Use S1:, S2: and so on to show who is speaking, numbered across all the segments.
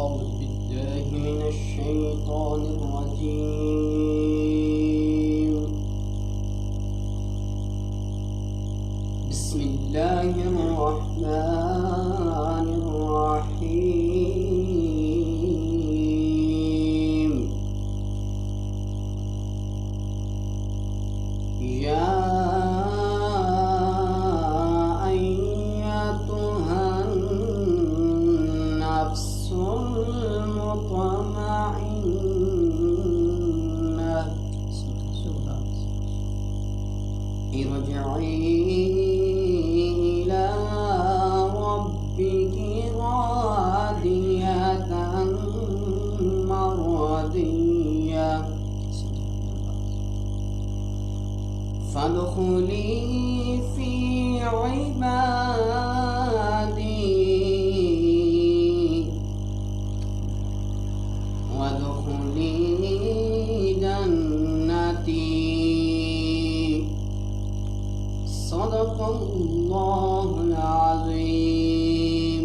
S1: أعوذ بالله من الشيطان الرجيم بسم الله الرحمن الرحيم يا أيتها النفس المطمئنة ارجعي إلى ربك راضية مرضية فادخلي في عبادي وادخلي جنتي صدق الله العظيم।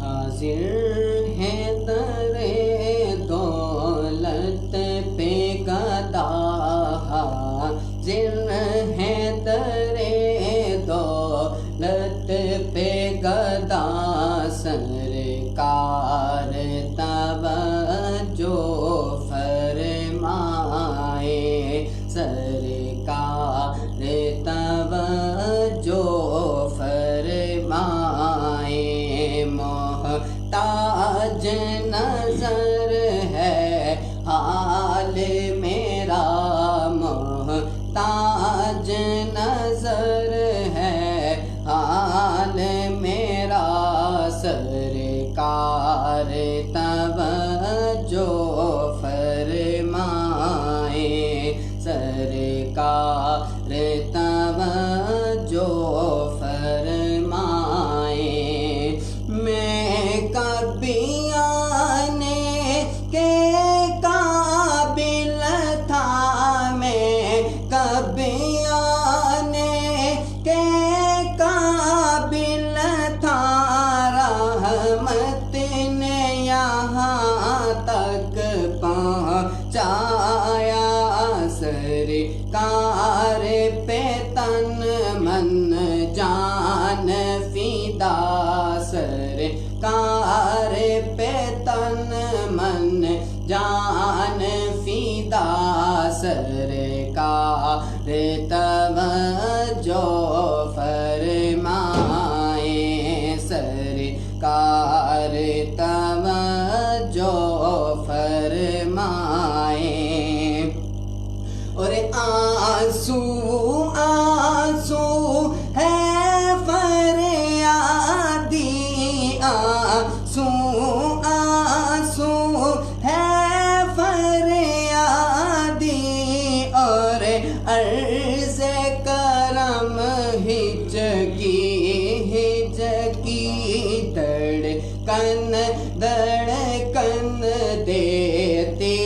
S1: حاضر ہے در دولت پہ گدا، حاضر ہے در دولت پہ گدا، سرکار توجہ فرمائے، سرکار توجہ فرمائے، محتاج نظر ہے حال میرا، محتاج نظر ہے حال میرا، سرکار توجہ فرمائے، سرکار توجہ فرمائے، میں کبھی آنے کے قابل تھا، میں کبھی آنے کے قابل تھا، رحمت نے یہاں تک پہنچایا، سرکار پہ تن من جان فدا، سرکار پہ تن من جان فدا، سرکار توجہ فرمائے، سرکار توجہ فرمائے، اور آنسو آنسو ہے فریادی، آنسو آنسو ہے فریادی، اور عرض کرم ہچکی ہچکی، دھڑکن دھڑکن دیتی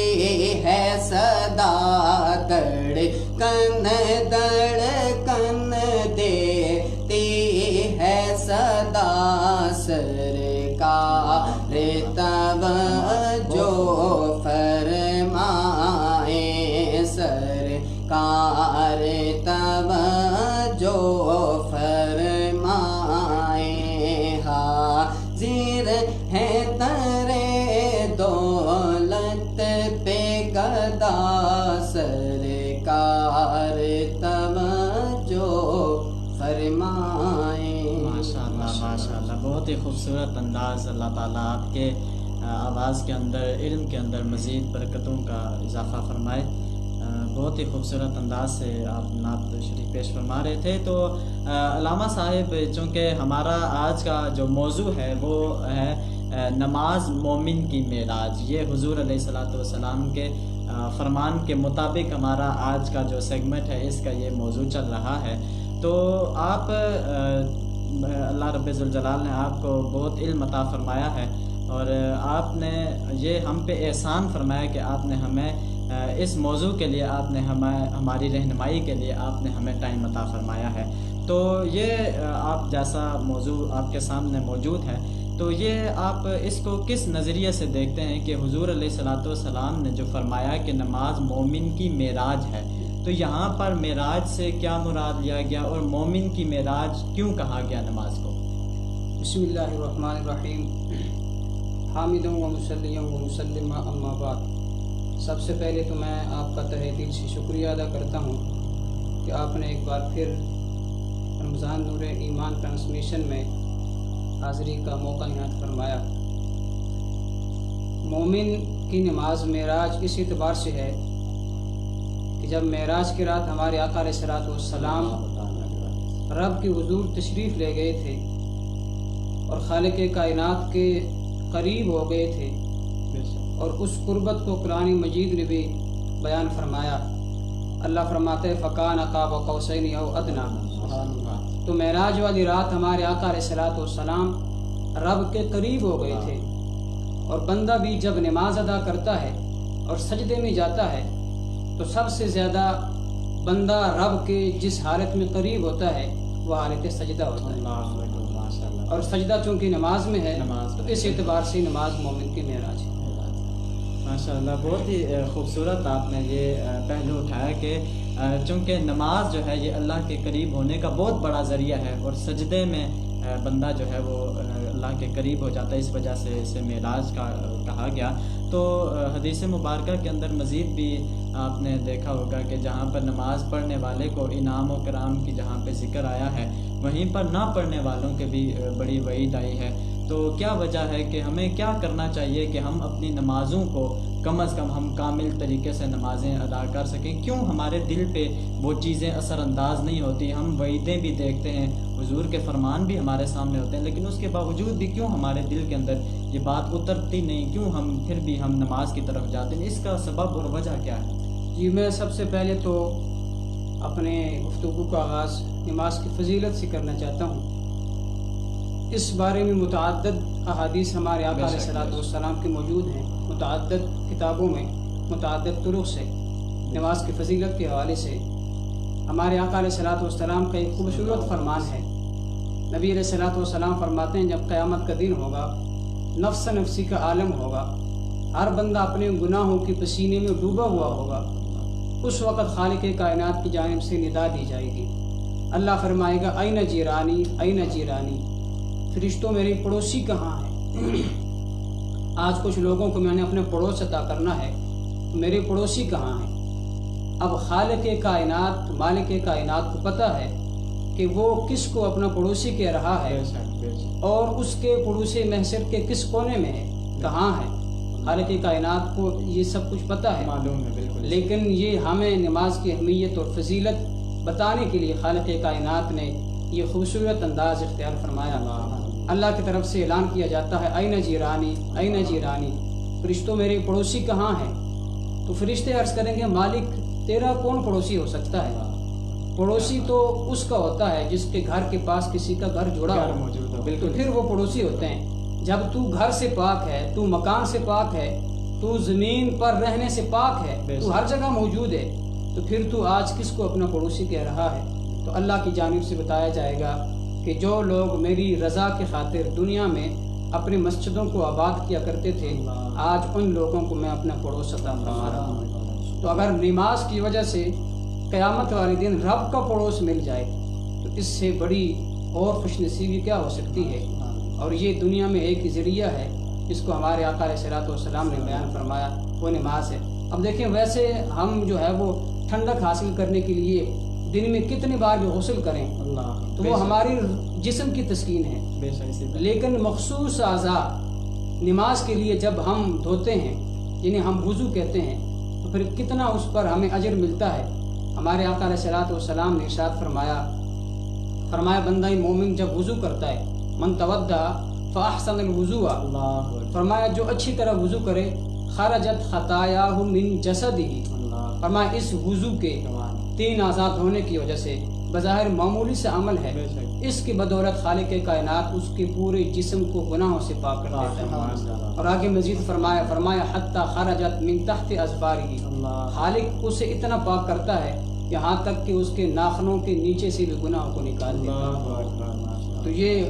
S1: ہے صدا، دھڑکن دھڑکن دیتی ہے صدا، سرکار توجہ فرمائے، سرکار توجہ فرمائے، حاضر ہے ترے دولت پہ گدا، سرکار توجہ فرمائے۔
S2: ماشاءاللہ بہت ہی خوبصورت انداز، اللہ تعالیٰ آپ کے آواز کے اندر، علم کے اندر مزید برکتوں کا اضافہ فرمائے۔ بہت ہی خوبصورت انداز سے آپ نعت شریف پیش فرما رہے تھے۔ تو علامہ صاحب، چونکہ ہمارا آج کا جو موضوع ہے وہ ہے نماز مومن کی معراج، یہ حضور علیہ الصلوۃ والسلام کے فرمان کے مطابق ہمارا آج کا جو سیگمنٹ ہے اس کا یہ موضوع چل رہا ہے۔ تو آپ اللہ رب ذوالجلال نے آپ کو بہت علم عطا فرمایا ہے، اور آپ نے یہ ہم پہ احسان فرمایا کہ آپ نے ہمیں اس موضوع کے لیے، آپ نے ہماری رہنمائی کے لیے آپ نے ہمیں ٹائم عطا فرمایا ہے۔ تو یہ آپ جیسا موضوع آپ کے سامنے موجود ہے، تو یہ آپ اس کو کس نظریے سے دیکھتے ہیں کہ حضور علیہ الصلوۃ والسلام نے جو فرمایا کہ نماز مومن کی معراج ہے، تو یہاں پر معراج سے کیا مراد لیا گیا، اور مومن کی معراج کیوں کہا گیا نماز کو؟
S3: بسم اللہ الرحمن الرحیم، حامدوں و مصلیوں و مسلمہ، اما بعد۔ سب سے پہلے تو میں آپ کا تہہ دل سے شکریہ ادا کرتا ہوں کہ آپ نے ایک بار پھر رمضان نور ایمان ٹرانسمیشن میں حاضری کا موقع عنایت فرمایا۔ مومن کی نماز معراج اس اعتبار سے ہے کہ جب معراج کی رات ہمارے آقا علیہ الصلوۃ والسلام رب کے حضور تشریف لے گئے تھے اور خالق کائنات کے قریب ہو گئے تھے، اور اس قربت کو قرآن مجید نے بھی بیان فرمایا۔ اللہ فرماتے فکان قاب قوسین او ادنی۔ تو معراج والی رات ہمارے آقا علیہ الصلوۃ والسلام رب کے قریب ہو گئے تھے، اور بندہ بھی جب نماز ادا کرتا ہے اور سجدے میں جاتا ہے تو سب سے زیادہ بندہ رب کے جس حالت میں قریب ہوتا ہے وہ حالت سجدہ ہوتا ہے،
S2: اللہ اکبر، ماشاءاللہ۔
S3: اور سجدہ چونکہ نماز میں ہے
S2: نماز
S3: تو اس اعتبار سے نماز مومن کی معراج ہے۔
S2: ماشاءاللہ، بہت ہی خوبصورت آپ نے یہ پہلو اٹھایا کہ چونکہ نماز جو ہے یہ اللہ کے قریب ہونے کا بہت بڑا ذریعہ ہے، اور سجدے میں بندہ جو ہے وہ اللہ کے قریب ہو جاتا ہے، اس وجہ سے اسے معراج کا کہا گیا۔ تو حدیث مبارکہ کے اندر مزید بھی آپ نے دیکھا ہوگا کہ جہاں پر نماز پڑھنے والے کو انعام و کرام کی جہاں پہ ذکر آیا ہے، وہیں پر نہ پڑھنے والوں کے بھی بڑی وعید آئی ہے۔ تو کیا وجہ ہے کہ ہمیں کیا کرنا چاہیے کہ ہم اپنی نمازوں کو کم از کم ہم کامل طریقے سے نمازیں ادا کر سکیں؟ کیوں ہمارے دل پہ وہ چیزیں اثر انداز نہیں ہوتی؟ ہم وعیدیں بھی دیکھتے ہیں، حضور کے فرمان بھی ہمارے سامنے ہوتے ہیں، لیکن اس کے باوجود بھی کیوں ہمارے دل کے اندر یہ بات اترتی نہیں؟ کیوں ہم پھر بھی ہم نماز کی طرف جاتے ہیں؟ اس کا سبب اور وجہ کیا ہے؟
S3: جی، میں سب سے پہلے تو اپنے گفتگو کا آغاز نماز کی فضیلت سے کرنا چاہتا ہوں۔ اس بارے میں متعدد احادیث ہمارے آقا علیہ الصلوۃ والسلام کی موجود ہیں، متعدد کتابوں میں متعدد طرق سے نماز کی فضیلت کے حوالے سے ہمارے آقا علیہ الصلوۃ والسلام کا ایک خوبصورت فرمان ہے۔ نبی علیہ الصلوۃ والسلام فرماتے ہیں جب قیامت کا دن ہوگا، نفس نفسی کا عالم ہوگا، ہر بندہ اپنے گناہوں کی پسینے میں ڈوبا ہوا ہوگا، اس وقت خالق کائنات کی جانب سے ندا دی جائے گی۔ اللہ فرمائے گا این جیرانی این جیرانی، فرشتوں میری پڑوسی کہاں ہے؟ آج کچھ لوگوں کو میں نے اپنے پڑوس عطا کرنا ہے، میرے پڑوسی کہاں ہیں؟ اب خالق کائنات مالک کائنات کو پتہ ہے کہ وہ کس کو اپنا پڑوسی کہہ رہا ہے اور اس کے پڑوسی محشر کے کس کونے میں ہے، کہاں ہے۔ خالق کائنات کو یہ سب کچھ پتہ ہے،
S2: معلوم ہے بالکل،
S3: لیکن یہ ہمیں نماز کی اہمیت اور فضیلت بتانے کے لیے خالق کائنات نے یہ خوبصورت انداز اختیار فرمایا۔ اللہ کی طرف سے اعلان کیا جاتا ہے این جیرانی این جیرانی، فرشتوں میرے پڑوسی کہاں ہیں؟ تو فرشتے عرض کریں گے مالک تیرا کون پڑوسی ہو سکتا ہے؟ پڑوسی تو اس کا ہوتا ہے جس کے گھر کے پاس کسی کا گھر جوڑا ہو،
S2: موجود ہو،
S3: بالکل، پھر وہ پڑوسی ہوتے ہیں۔ جب تو گھر سے پاک ہے، تو مکان سے پاک ہے، تو زمین پر رہنے سے پاک ہے، تو ہر جگہ موجود ہے، تو پھر تو آج کس کو اپنا پڑوسی کہہ رہا ہے؟ تو اللہ کی جانب سے بتایا جائے گا کہ جو لوگ میری رضا کی خاطر دنیا میں اپنی مسجدوں کو آباد کیا کرتے تھے، آج ان لوگوں کو میں اپنا پڑوس عطا فرما رہا ہوں۔ تو اگر نماز کی وجہ سے قیامت والے دن رب کا پڑوس مل جائے تو اس سے بڑی اور خوش نصیبی کیا ہو سکتی ہے؟ اور یہ دنیا میں ایک ہی ذریعہ ہے جس کو ہمارے آقا علیہ الصلوۃ والسلام نے بیان فرمایا، وہ نماز ہے۔ اب دیکھیں ویسے ہم جو ہے وہ ٹھنڈک حاصل کرنے کے لیے دن میں کتنی بار بھی غسل کریں تو وہ ہماری جسم کی تسکین ہے، لیکن مخصوص اعضاء نماز کے لیے جب ہم دھوتے ہیں جنہیں ہم وضو کہتے ہیں تو پھر کتنا اس پر ہمیں اجر ملتا ہے۔ ہمارے آقا علیہ الصلوۃ والسلام نے ارشاد فرمایا بندہ مومن جب وضو کرتا ہے من تودع فاحسن الوضوء، فرمایا جو اچھی طرح وضو کرے خرجت خطایاہ من جسدہ، فرمایا اس وضو کے 3 اعضاء دھونے کی وجہ سے بظاہر معمولی سے عمل ہے، اس کی بدولت خالق کائنات اس کے پورے جسم کو گناہوں سے پاک کر دیتا ہے۔ اور آگے مزید فرمایا حتی خرجت من تحت اظفارہ، خالق اسے اتنا پاک کرتا ہے یہاں تک کہ اس کے ناخنوں کے نیچے سے بھی گناہوں کو نکال دیتا ہے۔ تو یہ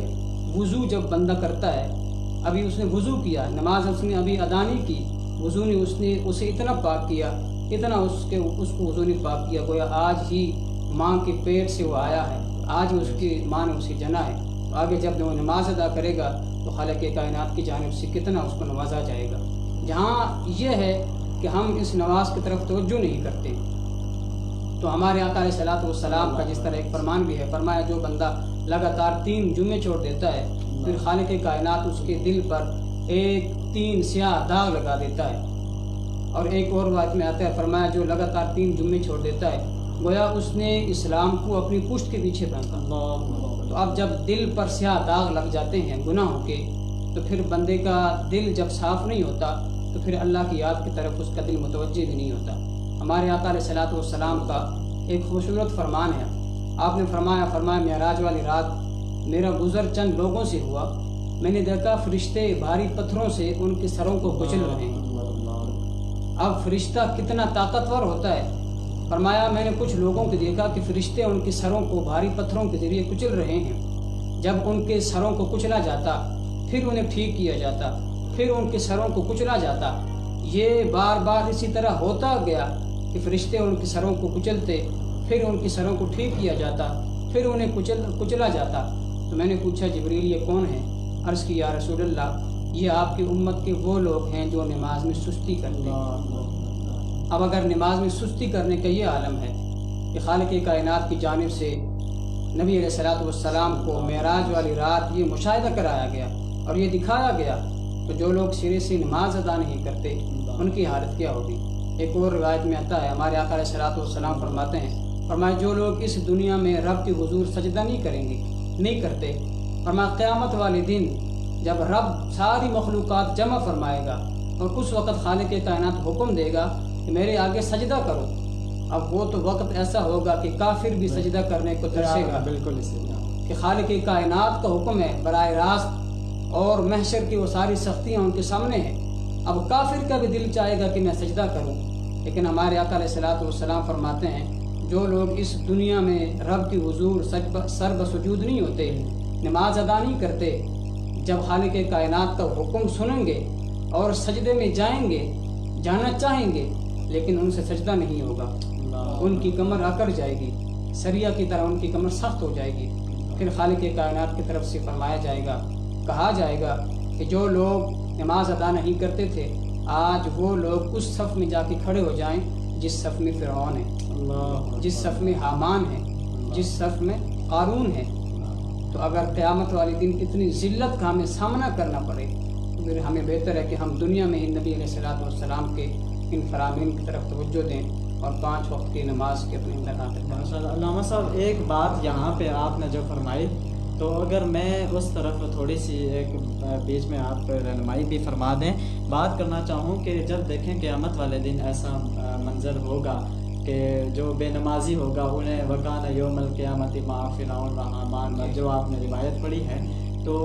S3: وضو جب بندہ کرتا ہے، ابھی اس نے وضو کیا، نماز اس نے ابھی ادا نہیں کی، وضو نے اسے اتنا پاک کیا، اتنا اس کو وضو نے پاک کیا گویا آج ہی ماں کے پیٹ سے وہ آیا ہے، آج اس کی ماں نے اسے جنا ہے۔ تو آگے جب وہ نماز ادا کرے گا تو خالق کائنات کی جانب سے کتنا اس کو نوازا جائے گا۔ جہاں یہ ہے کہ ہم اس نماز کی طرف توجہ نہیں کرتے، تو ہمارے آقا علیہ الصلوۃ والسلام کا جس طرح ایک فرمان بھی ہے، فرمایا جو بندہ لگاتار 3 جمعے چھوڑ دیتا ہے پھر خالق کائنات اس کے دل پر 3 سیاہ داغ لگا دیتا ہے۔ اور ایک اور بات میں آتا ہے، فرمایا جو لگاتار 3 جمعے چھوڑ دیتا ہے گویا اس نے اسلام کو اپنی پشت کے پیچھے پھینکا۔ تو اب جب دل پر سیاہ داغ لگ جاتے ہیں گناہوں کے تو پھر بندے کا دل جب صاف نہیں ہوتا تو پھر اللہ کی یاد کی طرف اس کا دل متوجہ بھی نہیں ہوتا۔ ہمارے آقا علیہ الصلوۃ والسلام کا ایک خوبصورت فرمان ہے، آپ نے فرمایا معراج والی رات میرا گزر چند لوگوں سے ہوا، میں نے دیکھا فرشتے بھاری پتھروں سے ان کے سروں کو کچل رہے ہیں۔ اب فرشتہ کتنا طاقتور ہوتا ہے فرمایا میں نے کچھ لوگوں کو دیکھا کہ فرشتے ان کے سروں کو بھاری پتھروں کے ذریعے کچل رہے ہیں، جب ان کے سروں کو کچلا جاتا پھر انہیں ٹھیک کیا جاتا، پھر ان کے سروں کو کچلا جاتا، یہ بار بار اسی طرح ہوتا گیا کہ فرشتے ان کے سروں کو کچلتے، پھر ان کے سروں کو ٹھیک کیا جاتا، پھر انہیں کچلا جاتا۔ تو میں نے پوچھا جبریل یہ کون ہے؟ عرض کی یا رسول اللہ یہ آپ کی امت کے وہ لوگ ہیں جو نماز میں سستی کرتے ہیں۔ اب اگر نماز میں سستی کرنے کا یہ عالم ہے کہ خالق کائنات کی جانب سے نبی علیہ الصلوۃ والسلام کو معراج والی رات یہ مشاہدہ کرایا گیا اور یہ دکھایا گیا، تو جو لوگ سرے سے نماز ادا نہیں کرتے ان کی حالت کیا ہوگی؟ ایک اور روایت میں آتا ہے ہمارے آقا علیہ الصلوۃ والسلام فرماتے ہیں، فرمایا جو لوگ اس دنیا میں رب کے حضور سجدہ نہیں کریں گے، نہیں کرتے، فرمایا قیامت والے دن جب رب ساری مخلوقات جمع فرمائے گا اور اس وقت خالق کائنات حکم دے گا کہ میرے آگے سجدہ کرو، اب وہ تو وقت ایسا ہوگا کہ کافر بھی سجدہ کرنے کو ترسے گا،
S2: بالکل اسی
S3: کہ خالق کائنات کا حکم ہے براہ راست اور محشر کی وہ ساری سختیاں ان کے سامنے ہیں، اب کافر کا بھی دل چاہے گا کہ میں سجدہ کروں، لیکن ہمارے آقا علیہ الصلوۃ والسلام فرماتے ہیں جو لوگ اس دنیا میں رب کی حضور سر بسجود نہیں ہوتے، نماز ادا نہیں کرتے، جب خالق کائنات کا حکم سنیں گے اور سجدے میں جائیں گے، جانا چاہیں گے، لیکن ان سے سجدہ نہیں ہوگا، ان کی کمر اکڑ جائے گی، سریا کی طرح ان کی کمر سخت ہو جائے گی، پھر خالق کائنات کی طرف سے فرمایا جائے گا، کہا جائے گا کہ جو لوگ نماز ادا نہیں کرتے تھے آج وہ لوگ اس صف میں جا کے کھڑے ہو جائیں جس صف میں فرعون ہے، جس صف میں حامان ہے، جس صف میں قارون ہے۔ تو اگر قیامت والے دن اتنی ذلت کا ہمیں سامنا کرنا پڑے تو پھر ہمیں بہتر ہے کہ ہم دنیا میں ہی نبی علیہ الصلوۃ والسلام کے ان فرامین کی طرف توجہ دیں اور 5 وقت کی نماز کے اپنے انتخاب کریں۔
S2: ماشاءاللہ علامہ صاحب ایک بات یہاں پہ آپ نے جو فرمائی تو اگر میں اس طرف تھوڑی سی ایک بیچ میں آپ رہنمائی بھی فرما دیں، بات کرنا چاہوں کہ جب دیکھیں قیامت والے دن ایسا منظر ہوگا کہ جو بے نمازی ہوگا انہیں وکان یوم القیامت مع فرعون و حامان، جو آپ نے روایت پڑھی ہے، تو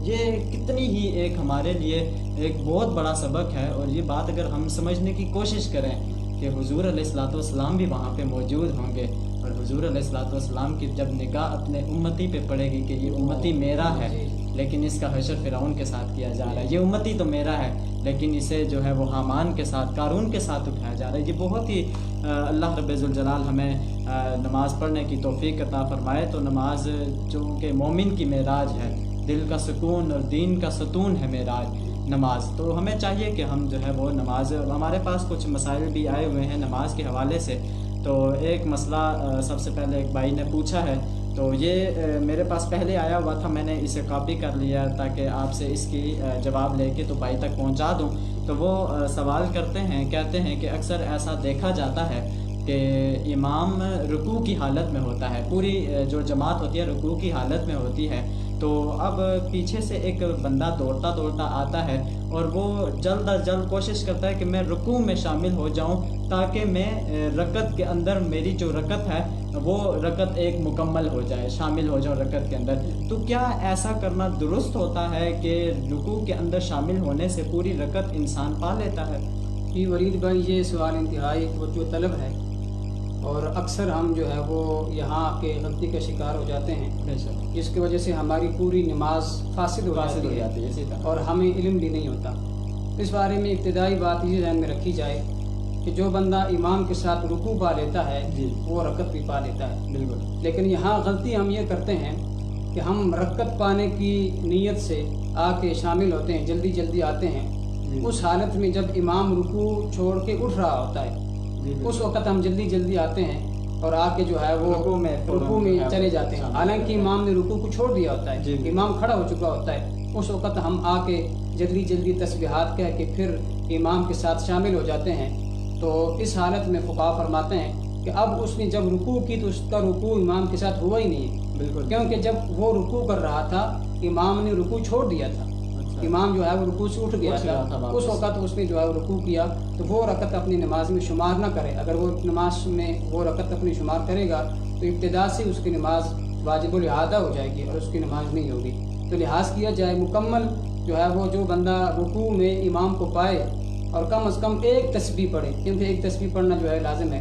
S2: یہ کتنی ہی ایک ہمارے لیے ایک بہت بڑا سبق ہے، اور یہ بات اگر ہم سمجھنے کی کوشش کریں کہ حضور علیہ الصلوۃ والسلام بھی وہاں پہ موجود ہوں گے، اور حضور علیہ الصلوۃ والسلام کی جب نگاہ اپنے امتی پہ پڑے گی کہ یہ امتی میرا ہے لیکن اس کا حشر فرعون کے ساتھ کیا جا رہا ہے، یہ امتی تو میرا ہے لیکن اسے جو ہے وہ حامان کے ساتھ، قارون کے ساتھ اٹھایا جا رہا ہے، یہ بہت ہی اللہ رب ذوالجلال ہمیں نماز پڑھنے کی توفیق عطا فرمائے۔ تو نماز جو کہ مومن کی معراج ہے، دل کا سکون اور دین کا ستون ہے معراج نماز، تو ہمیں چاہیے کہ ہم جو ہے وہ نماز، ہمارے پاس کچھ مسائل بھی آئے ہوئے ہیں نماز کے حوالے سے، تو ایک مسئلہ سب سے پہلے ایک بھائی نے پوچھا ہے، تو یہ میرے پاس پہلے آیا ہوا تھا، میں نے اسے کاپی کر لیا تاکہ آپ سے اس کی جواب لے کے تو بھائی تک پہنچا دوں۔ تو وہ سوال کرتے ہیں، کہتے ہیں کہ اکثر ایسا دیکھا جاتا ہے کہ امام رکوع کی حالت میں ہوتا ہے، پوری جو جماعت ہوتی ہے رکوع کی حالت میں ہوتی ہے، تو اب پیچھے سے ایک بندہ دوڑتا آتا ہے اور وہ جلد از جلد کوشش کرتا ہے کہ میں رکوع میں شامل ہو جاؤں تاکہ میں رکعت کے اندر میری جو رکعت ہے وہ رکعت ایک مکمل ہو جائے، شامل ہو جاؤں رکعت کے اندر۔ تو کیا ایسا کرنا درست ہوتا ہے کہ رکوع کے اندر شامل ہونے سے پوری رکعت انسان پا لیتا ہے؟
S3: جی ولید بھائی یہ سوال انتہائی توجہ طلب ہے، اور اکثر ہم جو ہے وہ یہاں کے غلطی کا شکار ہو جاتے ہیں، جس کی وجہ سے ہماری پوری نماز فاسد ہو جاتی ہے اور ہمیں علم بھی نہیں ہوتا۔ اس بارے میں ابتدائی بات یہ ذہن میں رکھی جائے کہ جو بندہ امام کے ساتھ رکوع پا لیتا ہے وہ رکعت بھی پا لیتا ہے، بالکل، لیکن یہاں غلطی ہم یہ کرتے ہیں کہ ہم رکعت پانے کی نیت سے آ کے شامل ہوتے ہیں، جلدی جلدی آتے ہیں، اس حالت میں جب امام رکوع چھوڑ کے اٹھ رہا ہوتا ہے اس وقت ہم جلدی جلدی آتے ہیں اور آ کے جو ہے وہ رکوع میں چلے جاتے ہیں، حالانکہ امام نے رکوع کو چھوڑ دیا ہوتا ہے، امام کھڑا ہو چکا ہوتا ہے، اس وقت ہم آ کے جلدی جلدی تسبیحات کہہ کے پھر امام کے ساتھ شامل ہو جاتے ہیں۔ تو اس حالت میں فقہا فرماتے ہیں کہ اب اس نے جب رکوع کی تو اس کا رکوع امام کے ساتھ ہوا ہی نہیں ہے، بالکل، کیونکہ جب وہ رکوع کر رہا تھا امام نے رکوع چھوڑ دیا تھا، امام جو ہے وہ رکوع سے اٹھ گیا تھا، اس وقت اس نے جو ہے رکوع کیا، تو وہ رکعت اپنی نماز میں شمار نہ کرے، اگر وہ نماز میں وہ رکعت اپنی شمار کرے گا تو ابتدا سے اس کی نماز واجب الاعادہ ہو جائے گی اور اس کی نماز نہیں ہوگی۔ تو لحاظ کیا جائے مکمل جو ہے وہ جو بندہ رکوع میں امام کو پائے اور کم از کم ایک تسبیح پڑھے، کیونکہ ایک تسبیح پڑھنا جو ہے لازم ہے،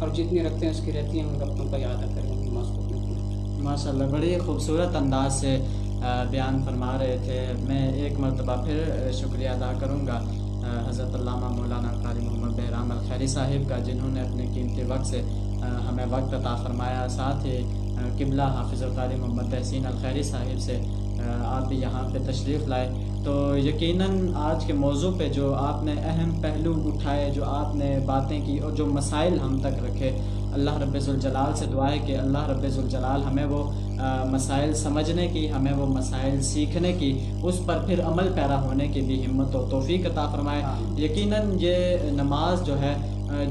S3: اور جتنی رکھتے ہیں اس کی رہتی ہیں ان رکھتوں کا اعادہ کریں نماز کو اپنی پوری۔
S2: ماشاء اللہ بڑی خوبصورت انداز سے بیان فرما رہے تھے۔ میں ایک مرتبہ پھر شکریہ ادا کروں گا حضرت علامہ مولانا قاری محمد بہرام الخیری صاحب کا، جنہوں نے اپنے قیمتی وقت سے ہمیں وقت عطا فرمایا۔ ساتھ ہی قبلہ حافظ القاری محمد تحسین الخیری صاحب سے آپ بھی یہاں پہ تشریف لائے۔ تو یقیناً آج کے موضوع پہ جو آپ نے اہم پہلو اٹھائے، جو آپ نے باتیں کی اور جو مسائل ہم تک رکھے، اللہ رب ذوالجلال سے دعا ہے کہ اللہ رب ذوالجلال ہمیں وہ مسائل سمجھنے کی، ہمیں وہ مسائل سیکھنے کی، اس پر پھر عمل پیرا ہونے کی بھی ہمت و توفیق عطا فرمائے۔ یقیناً یہ نماز جو ہے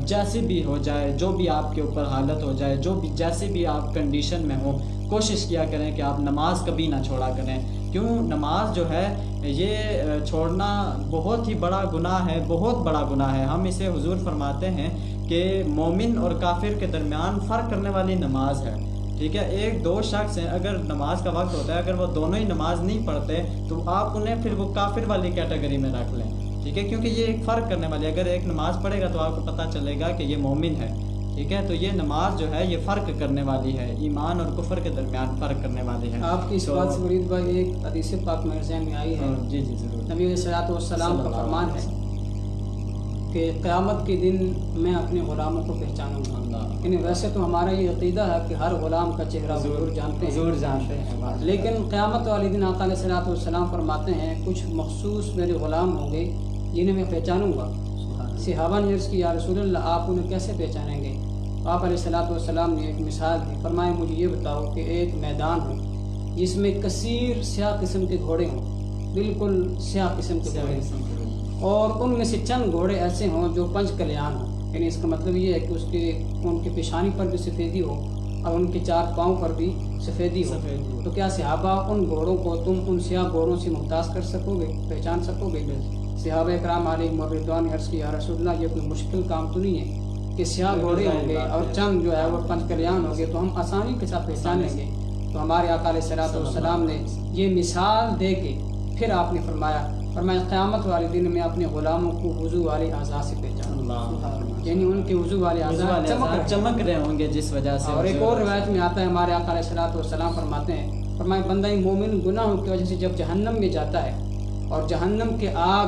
S2: جیسی بھی ہو جائے، جو بھی آپ کے اوپر حالت ہو جائے، جو بھی جیسی بھی آپ کنڈیشن میں ہوں، کوشش کیا کریں کہ آپ نماز کبھی نہ چھوڑا کریں۔ کیوں؟ نماز جو ہے یہ چھوڑنا بہت ہی بڑا گناہ ہے، بہت بڑا گناہ ہے۔ ہم اسے حضور فرماتے ہیں کہ مومن اور کافر کے درمیان فرق کرنے والی نماز ہے، ٹھیک ہے؟ ایک دو شخص ہیں، اگر نماز کا وقت ہوتا ہے، اگر وہ دونوں ہی نماز نہیں پڑھتے تو آپ انہیں پھر وہ کافر والی کیٹیگری میں رکھ لیں، ٹھیک ہے؟ کیونکہ یہ ایک فرق کرنے والی، اگر ایک نماز پڑھے گا تو آپ کو پتہ چلے گا کہ یہ مومن ہے، ٹھیک ہے؟ تو یہ نماز جو ہے یہ فرق کرنے والی ہے، ایمان اور کفر کے درمیان فرق کرنے والی ہے۔
S3: آپ کی اس بات سے ولید بھائی ایک حدیث پاک میرے ذہن میں آئی ہے،
S2: جی جی ضرور۔
S3: نبی علیہ الصلوۃ والسلام کا فرمان ہے کہ قیامت کے دن میں اپنے غلاموں کو پہچانوں گا۔ یعنی ویسے تو ہمارا یہ عقیدہ ہے کہ ہر غلام کا چہرہ حضور جانتے ہیں،
S2: حضور جانتے ہیں،
S3: لیکن قیامت والے دن آقا علیہ الصلوۃ والسلام فرماتے ہیں کچھ مخصوص میرے غلام ہوں گے جنہیں میں پہچانوں گا۔ صحابہ نے عرض کی یا رسول اللہ آپ انہیں کیسے پہچانیں گے؟ آپ علیہ الصلوۃ والسلام نے ایک مثال دی، فرمائے مجھے یہ بتاؤ کہ ایک میدان ہو جس میں کثیر سیاہ قسم کے گھوڑے ہوں، بالکل سیاہ قسم کے گھوڑے، اور ان میں سے چند گھوڑے ایسے ہوں جو پنج کلیان ہوں، یعنی اس کا مطلب یہ ہے کہ ان کی پیشانی پر بھی سفیدی ہو اور ان کے چار پاؤں پر بھی سفیدی ہو۔ تو کیا صحابہ ان گھوڑوں کو تم ان سیاہ گھوڑوں سے ممتاز کر سکو گے، پہچان سکو گے؟ صحابہ کرام علیہم رضوان نے عرض کی یا رسول اللہ یہ کوئی مشکل کام تو نہیں ہے کہ سیاہ گھوڑے ہوں گے اور چند جو ہے وہ پنج کلیان ہوں گے تو ہم آسانی کے ساتھ پہچان لیں گے۔ تو ہمارے آقا علیہ الصلوۃ والسلام نے یہ مثال دے کے پھر آپ نے فرمایا قیامت والے دن میں اپنے غلاموں کو وضو والے اعضاء سے پہچانوں، یعنی ان کے وضو والے اعضاء
S2: چمک رہے ہوں گے جس وجہ سے۔
S3: اور ایک اور روایت میں آتا ہے ہمارے آقا علیہ الصلوۃ والسلام فرماتے ہیں بندہ مومن گناہوں کی وجہ سے جب جہنم میں جاتا ہے اور جہنم کے آگ